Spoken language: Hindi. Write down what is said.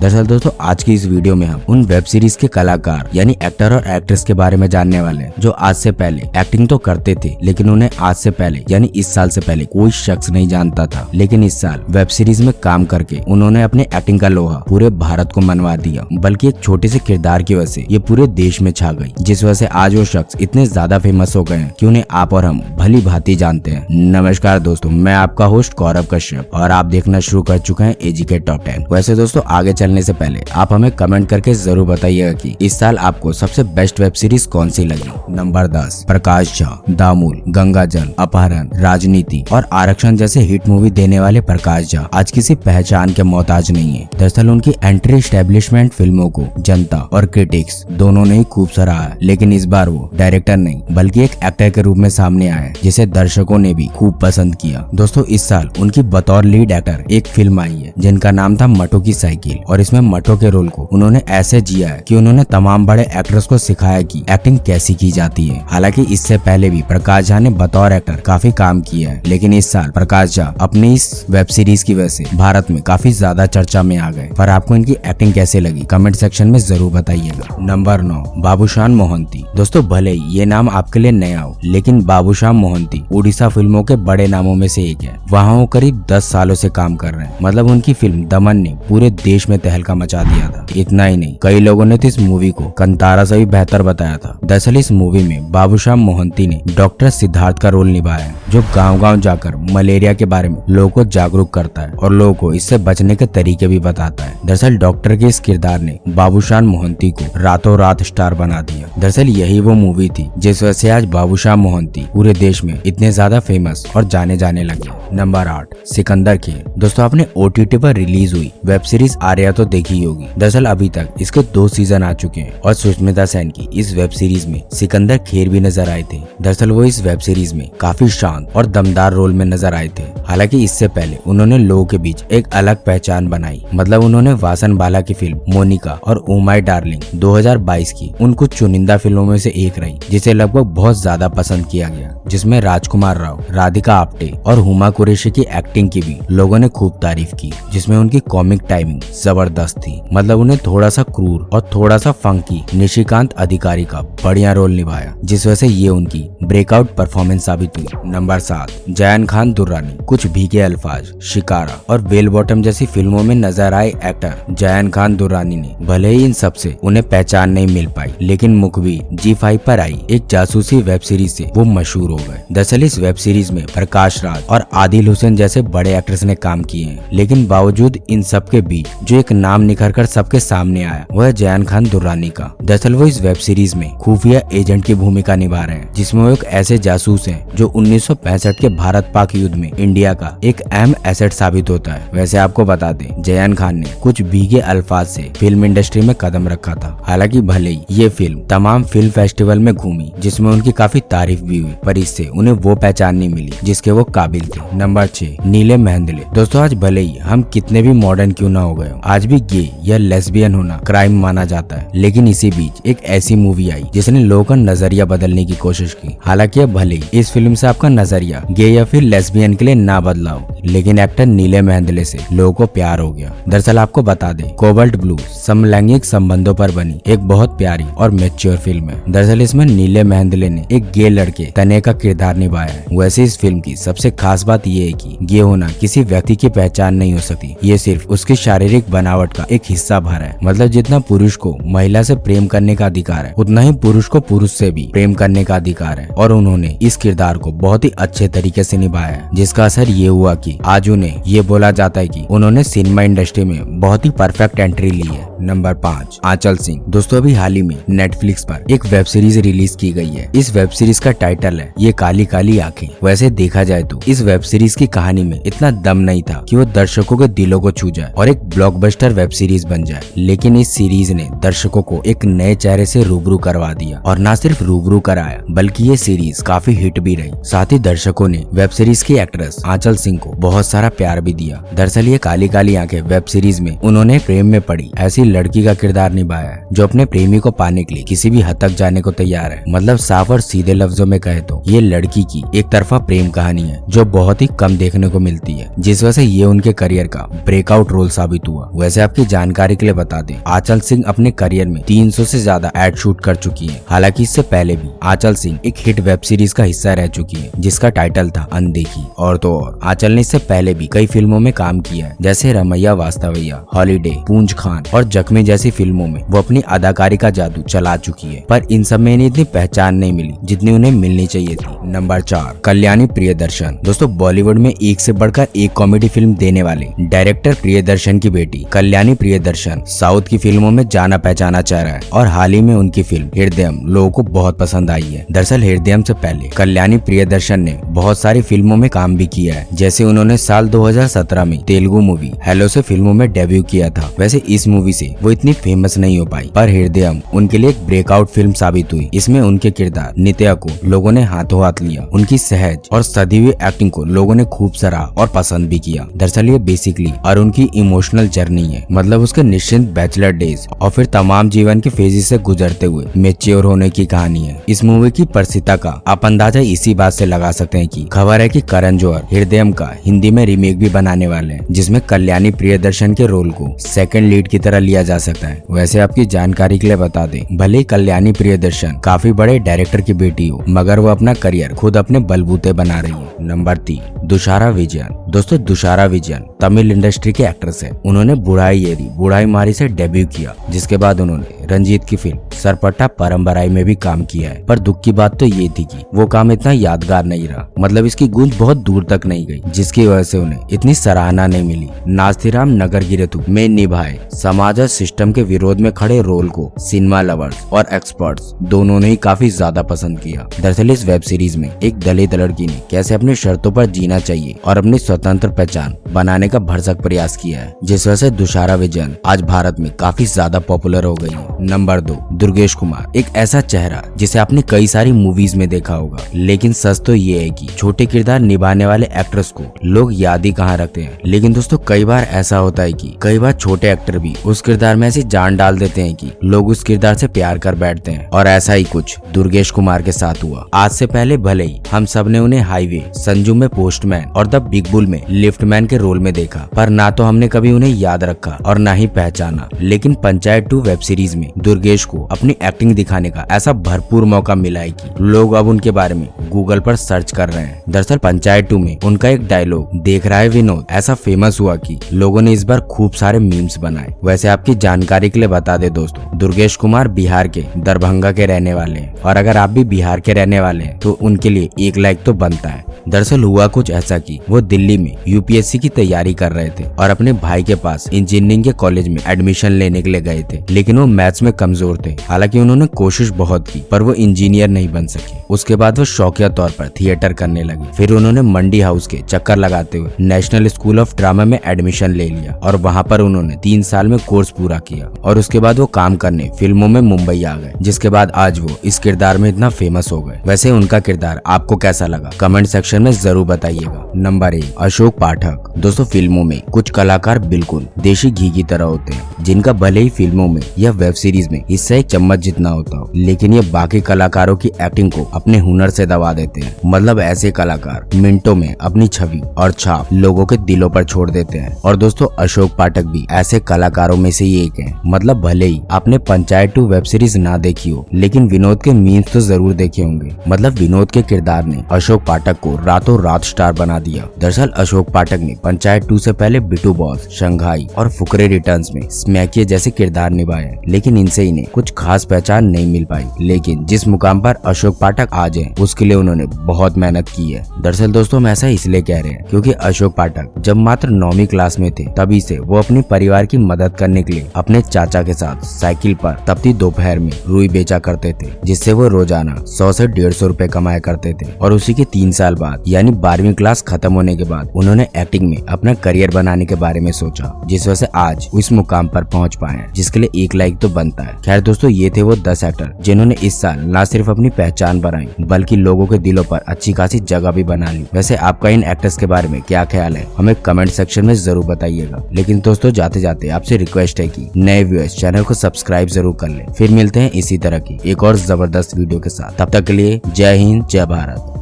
दरअसल दोस्तों आज की इस वीडियो में हम उन वेब सीरीज के कलाकार यानी एक्टर और एक्ट्रेस के बारे में जानने वाले हैं जो आज से पहले एक्टिंग तो करते थे लेकिन उन्हें आज से पहले यानी इस साल से पहले कोई शख्स नहीं जानता था, लेकिन इस साल वेब सीरीज में काम करके उन्होंने अपने एक्टिंग का लोहा पूरे भारत को मनवा दिया। बल्कि एक छोटे से किरदार की वजह से ये पूरे देश में छा गई, जिस वजह से आज वो शख्स इतने ज्यादा फेमस हो गए हैं कि उन्हें आप और हम भली भांति जानते हैं। नमस्कार दोस्तों, मैं आपका होस्ट गौरव कश्यप और आप देखना शुरू कर चुके हैं एजीके टॉप 10। वैसे दोस्तों आगे चलने से पहले आप हमें कमेंट करके जरूर बताइएगा कि इस साल आपको सबसे बेस्ट वेब सीरीज कौन सी लगी। नंबर 10, प्रकाश झा। दामूल, गंगाजल, अपहरण, राजनीति और आरक्षण जैसे हिट मूवी देने वाले प्रकाश झा आज किसी पहचान के मोहताज नहीं है। दरअसल उनकी एंट्री एस्टेब्लिशमेंट फिल्मों को जनता और क्रिटिक्स दोनों ने ही खूब सराहा है, लेकिन इस बार वो डायरेक्टर नहीं बल्कि एक एक्टर के रूप में सामने आए जिसे दर्शकों ने भी खूब पसंद किया। दोस्तों इस साल उनकी बतौर लीड एक्टर एक फिल्म आई है जिनका नाम था मटो की साइकिल, और इसमें मटो के रोल को उन्होंने ऐसे जिया है कि उन्होंने तमाम बड़े एक्टर्स को सिखाया कि एक्टिंग कैसी की जाती है। हालांकि इससे पहले भी प्रकाश झा ने बतौर एक्टर काफी काम किया है, लेकिन इस साल प्रकाश झा अपनी इस वेब सीरीज की वजह से भारत में काफी ज्यादा चर्चा में आ गए। पर आपको इनकी एक्टिंग कैसे लगी कमेंट सेक्शन में जरूर बताइएगा। नंबर 9, बाबूशान मोहंती। दोस्तों भले ही ये नाम आपके लिए नया हो, लेकिन बाबूशान मोहंती उड़ीसा फिल्मों के बड़े नामों में से एक है। वहाँ वो करीब 10 सालों से काम कर रहे हैं। मतलब उनकी फिल्म दमन ने पूरे देश में तहलका मचा दिया था। इतना ही नहीं, कई लोगों ने तो इस मूवी को कंतारा से भी बेहतर बताया था। दरअसल इस मूवी में बाबूशान मोहंती ने डॉक्टर सिद्धार्थ का रोल निभाया है, जो गांव-गांव जाकर मलेरिया के बारे में लोगों को जागरूक करता है और लोगों को इससे बचने के तरीके भी बताता है। दरअसल डॉक्टर के इस किरदार ने बाबूशान मोहंती को रातों रात स्टार बना दिया। दरअसल यही वो मूवी थी जिस वजह से आज बाबूशान मोहंती पूरे देश में इतने ज्यादा फेमस और जाने जाने लगे। नंबर 8, सिकंदर खेर। दोस्तों आपने OTT पर रिलीज हुई वेब सीरीज आर्या तो देखी होगी। दरअसल अभी तक इसके 2 सीजन आ चुके हैं और सुष्मिता सेन की इस वेब सीरीज में सिकंदर खेर भी नजर आए थे। दरअसल वो इस वेब सीरीज में काफी शांत और दमदार रोल में नजर आए थे। हालांकि इससे पहले उन्होंने लोगों के बीच एक अलग पहचान बनाई। मतलब उन्होंने वासन बाला की फिल्म मोनिका और ओ माय डार्लिंग 2022 की उन कुछ चुनिंदा फिल्मों में से एक रही जिसे लगभग बहुत ज्यादा पसंद किया गया, जिसमें राजकुमार राव, राधिका आप्टे और हुमा कुरैशी की एक्टिंग की भी लोगों ने खूब तारीफ की, जिसमें उनकी कॉमिक टाइमिंग जबरदस्त थी। मतलब उन्हें थोड़ा सा क्रूर और थोड़ा सा फंकी निशिकांत अधिकारी का बढ़िया रोल निभाया, जिस वजह से ये उनकी ब्रेकआउट परफॉर्मेंस साबित हुई। नंबर 7, जयान खान दुर्रानी। कुछ भीगे अल्फाज, शिकारा और बेल बॉटम जैसी फिल्मों में नजर आए एक्टर जयान खान दुर्रानी ने भले ही इन सबसे उन्हें पहचान नहीं मिल पाई, लेकिन मुखबिर G5 पर आई एक जासूसी वेब सीरीज से वो मशहूर हो गए। दरअसल इस वेब सीरीज में प्रकाश राज और आदिल हुसैन जैसे बड़े एक्टर्स ने काम किए हैं, लेकिन बावजूद इन सब के बीच जो एक नाम निखर कर सबके सामने आया वह है जयान खान दुर्रानी का। दरअसल वो इस वेब सीरीज में खुफिया एजेंट की भूमिका निभा रहे हैं, जिसमें वो एक ऐसे जासूस हैं जो 1965 के भारत पाक युद्ध में इंडिया का एक अहम एसेट साबित होता है। वैसे आपको बता दें जयान खान ने कुछ भीगे अल्फाज से फिल्म इंडस्ट्री में कदम रखा था। हालांकि भले ही ये फिल्म तमाम फिल्म फेस्टिवल में घूमी जिसमें उनकी काफी तारीफ भी हुई, पर इससे उन्हें वो पहचान नहीं मिली जिसके वो काबिल थे। नंबर 6, नीले मेहंदले। दोस्तों आज भले ही हम कितने भी मॉडर्न क्यों ना हो गए, आज भी गे या लेस्बियन होना क्राइम माना जाता है, लेकिन इसी बीच एक ऐसी मूवी आई जिसने लोगों का नजरिया बदलने की कोशिश की। हालांकि भले ही इस फिल्म से आपका नजरिया गे या फिर लेस्बियन के लिए ना बदला हो, लेकिन एक्टर नीले मेहंदले से लोगों को प्यार हो गया। दरअसल आपको बता दें कोबाल्ट ब्लू समलैंगिक संबंधों पर बनी एक बहुत प्यारी और मैच्योर फिल्म है। दरअसल इसमें नीले मेहंदले ने एक गे लड़के तने का किरदार निभाया है। वैसे इस फिल्म की सबसे खास बात ये है कि गे होना किसी व्यक्ति की पहचान नहीं हो सकती, ये सिर्फ उसकी शारीरिक बनावट का एक हिस्सा भर है। मतलब जितना पुरुष को महिला से प्रेम करने का अधिकार है, उतना ही पुरुष को पुरुष से भी प्रेम करने का अधिकार है। और उन्होंने इस किरदार को बहुत ही अच्छे तरीके से निभाया है, जिसका असर ये हुआ कि आज उन्हें ये बोला जाता है कि उन्होंने सिनेमा इंडस्ट्री में बहुत ही परफेक्ट एंट्री ली है। नंबर 5, आंचल सिंह। दोस्तों अभी हाल ही में नेटफ्लिक्स पर एक वेब सीरीज रिलीज की गई है। इस वेब सीरीज का टाइटल है ये काली काली आंखें। वैसे देखा जाए तो इस वेब सीरीज की कहानी में इतना दम नहीं था कि वो दर्शकों के दिलों को छू जाए और एक ब्लॉकबस्टर वेब सीरीज बन जाए, लेकिन इस सीरीज ने दर्शकों को एक नए चेहरे से रूबरू करवा दिया। और न सिर्फ रूबरू कराया बल्कि ये सीरीज काफी हिट भी रही। साथ ही दर्शकों ने वेब सीरीज की एक्ट्रेस आंचल सिंह को बहुत सारा प्यार भी दिया। दरअसल ये काली काली आंखें वेब सीरीज में उन्होंने प्रेम में पड़ी ऐसी लड़की का किरदार निभाया है जो अपने प्रेमी को पाने के लिए किसी भी हद तक जाने को तैयार है। मतलब साफ और सीधे लफ्जों में कहे तो ये लड़की की एक तरफा प्रेम कहानी है जो बहुत ही कम देखने को मिलती है, जिस वजह से ये उनके करियर का ब्रेकआउट रोल साबित हुआ। वैसे आपकी जानकारी के लिए बता दें, आंचल सिंह अपने करियर में 300 से ज्यादा एड शूट कर चुकी है। हालांकि इससे पहले भी आंचल सिंह एक हिट वेब सीरीज का हिस्सा रह चुकी है जिसका टाइटल था अनदेखी। और तो और आंचल ने इससे पहले भी कई फिल्मों में काम किया है, जैसे रमैया वास्तवैया, हॉलीडे, पूंज खान और जख्मी जैसी फिल्मों में वो अपनी अदाकारी का जादू चला चुकी है। पर इन सब में इन्हें इतनी पहचान नहीं मिली जितनी उन्हें मिलनी चाहिए थी। नंबर 4, कल्याणी प्रियदर्शन। दोस्तों बॉलीवुड में एक से बढ़कर एक कॉमेडी फिल्म देने वाले डायरेक्टर प्रियदर्शन की बेटी कल्याणी प्रियदर्शन साउथ की फिल्मों में जाना पहचाना चेहरा है और हाल ही में उनकी फिल्म हृदयम लोगों को बहुत पसंद आई है। दरअसल हृदयम से पहले कल्याणी प्रियदर्शन ने बहुत सारी फिल्मों में काम भी किया है, जैसे उन्होंने साल 2017 में तेलुगु मूवी हेलो से फिल्मों में डेब्यू किया था। वैसे इस मूवी से वो इतनी फेमस नहीं हो पाई, पर हृदयम उनके लिए एक ब्रेकआउट फिल्म साबित हुई। इसमें उनके किरदार नित्या को लोगों ने हाथों हाथ लिया। उनकी सहज और सधी हुई एक्टिंग को लोगों ने खूब सराहा और पसंद भी किया। दरअसल ये बेसिकली और उनकी इमोशनल जर्नी है, मतलब उसके निश्चिंत बैचलर डेज और फिर तमाम जीवन के फेजेस से गुजरते हुए मेच्योर होने की कहानी है। इस मूवी की प्रसिद्धता का आप अंदाजा इसी बात से लगा सकते हैं कि खबर है कि करण जौहर हृदयम का हिंदी में रीमेक भी बनाने वाले हैं, जिसमें कल्याणी प्रियदर्शन के रोल को सेकंड लीड की तरह लिया जा सकता है। वैसे आपकी जानकारी के लिए बता दें, भले कल्याणी प्रियदर्शन काफी बड़े डायरेक्टर की बेटी हो, मगर वो अपना करियर खुद अपने बलबूते बना रही है। नंबर 3, तुषारा विजयन। दोस्तों तुषारा विजयन तमिल इंडस्ट्री के एक्ट्रेस है। उन्होंने बुढ़ाई येरी बुढ़ाई मारी से डेब्यू किया, जिसके बाद उन्होंने रंजीत की फिल्म सरपट्टा परम्बराई में भी काम किया है। पर दुख की बात तो ये थी कि वो काम इतना यादगार नहीं रहा, मतलब इसकी गूंज बहुत दूर तक नहीं गई, जिसकी वजह से उन्हें इतनी सराहना नहीं मिली। नास्तिराम नगरगिरेतु में निभाए समाज और सिस्टम के विरोध में खड़े रोल को सिनेमा लवर्स और एक्सपर्ट्स दोनों ने ही काफी ज्यादा पसंद किया। दरअसल इस वेब सीरीज में एक दलित लड़की ने कैसे अपनी शर्तों पर जीना चाहिए और अपनी स्वतंत्र पहचान बनाने का भरसक प्रयास किया है, जिस वजह से तुषारा विजयन आज भारत में काफी ज्यादा पॉपुलर हो गई है। नंबर 2, दुर्गेश कुमार। एक ऐसा चेहरा जिसे आपने कई सारी मूवीज में देखा होगा, लेकिन सच तो ये है कि छोटे किरदार निभाने वाले एक्ट्रेस को लोग याद ही कहाँ रखते हैं। लेकिन दोस्तों कई बार ऐसा होता है कि कई बार छोटे एक्टर भी उस किरदार में ऐसी जान डाल देते हैं कि लोग उस किरदार से प्यार कर बैठते हैं, और ऐसा ही कुछ दुर्गेश कुमार के साथ हुआ। आज से पहले भले ही हम सब ने उन्हें हाईवे, संजू में पोस्टमैन और द बिग बुल में लिफ्टमैन के रोल में देखा, पर ना तो हमने कभी उन्हें याद रखा और ना ही पहचाना। लेकिन पंचायत 2 वेब सीरीज में दुर्गेश को अपनी एक्टिंग दिखाने का ऐसा भरपूर मौका मिला है कि लोग अब उनके बारे में गूगल पर सर्च कर रहे हैं। दरअसल पंचायत 2 में उनका एक डायलॉग देख रहा है विनोद ऐसा फेमस हुआ कि लोगों ने इस बार खूब सारे मीम्स बनाए। वैसे आपकी जानकारी के लिए बता दे दोस्तों, दुर्गेश कुमार बिहार के दरभंगा के रहने वाले हैं, और अगर आप भी बिहार के रहने वाले हैं तो उनके लिए एक लाइक तो बनता है। दरअसल हुआ कुछ ऐसा कि वो दिल्ली में यूपीएससी की तैयारी कर रहे थे और अपने भाई के पास इंजीनियरिंग के कॉलेज में एडमिशन लेने के लिए गए थे, लेकिन वो मैथ्स में कमजोर थे। हालांकि उन्होंने कोशिश बहुत की, पर वो इंजीनियर नहीं बन सके। उसके बाद वो शौकिया तौर पर थिएटर करने लगे। फिर उन्होंने मंडी हाउस के चक्कर लगाते हुए नेशनल स्कूल ऑफ ड्रामा में एडमिशन ले लिया, और वहाँ पर उन्होंने 3 साल में कोर्स पूरा किया, और उसके बाद वो काम करने फिल्मों में मुंबई आ गए, जिसके बाद आज वो इस किरदार में इतना फेमस हो गए। वैसे उनका किरदार आपको कैसा लगा कमेंट सेक्शन में जरूर बताइएगा। नंबर 1, अशोक पाठक। दोस्तों फिल्मों में कुछ कलाकार बिल्कुल देशी घी की तरह होते हैं, जिनका भले ही फिल्मों में या वेब सीरीज में हिस्सा एक चम्मच जितना होता हो, लेकिन ये बाकी कलाकारों की एक्टिंग को अपने हुनर से दबा देते हैं। मतलब ऐसे कलाकार मिनटों में अपनी छवि और छाप लोगों के दिलों पर छोड़ देते हैं, और दोस्तों अशोक पाठक भी ऐसे कलाकारों में से ही एक है। मतलब भले ही आपने पंचायत 2 वेब सीरीज ना देखी हो, लेकिन विनोद के मीम्स तो जरूर देखे होंगे। मतलब विनोद के किरदार ने अशोक पाठक को रातों रात स्टार बना दिया। दरअसल अशोक पाठक ने पंचायत 2 से पहले बिटू बॉस, शंघाई और फुकरे रिटर्न्स में स्मैकिया जैसे किरदार निभाए, लेकिन इनसे इन्हें कुछ खास पहचान नहीं मिल पाई। लेकिन जिस मुकाम पर अशोक पाठक आज हैं, उसके लिए उन्होंने बहुत मेहनत की है। दरअसल दोस्तों हम ऐसा इसलिए कह रहे हैं क्योंकि अशोक पाठक जब मात्र 9वीं क्लास में थे, तभी से वो अपने परिवार की मदद करने के लिए अपने चाचा के साथ साइकिल पर तपती दोपहर में रुई बेचा करते थे, जिससे वो रोजाना 100 से 150 रुपए कमाया करते थे। और उसी के 3 साल बाद यानी 12वीं क्लास खत्म होने के बाद उन्होंने एक्टिंग में अपना करियर बनाने के बारे में सोचा, जिस वजह से आज इस मुकाम पर पहुंच पाए हैं, जिसके लिए एक लाइक तो बनता है। खैर दोस्तों ये थे वो 10 एक्टर जिन्होंने इस साल न सिर्फ अपनी पहचान बनाई, बल्कि लोगों के दिलों पर अच्छी खासी जगह भी बना ली। वैसे आपका इन एक्टर्स के बारे में क्या ख्याल है, हमें कमेंट सेक्शन में जरूर बताइएगा। लेकिन दोस्तों जाते जाते आपसे रिक्वेस्ट है कि नए व्यूअर्स चैनल को सब्सक्राइब जरूर कर ले। फिर मिलते हैं इसी तरह की एक और जबरदस्त वीडियो के साथ। तब तक के लिए जय हिंद, जय भारत।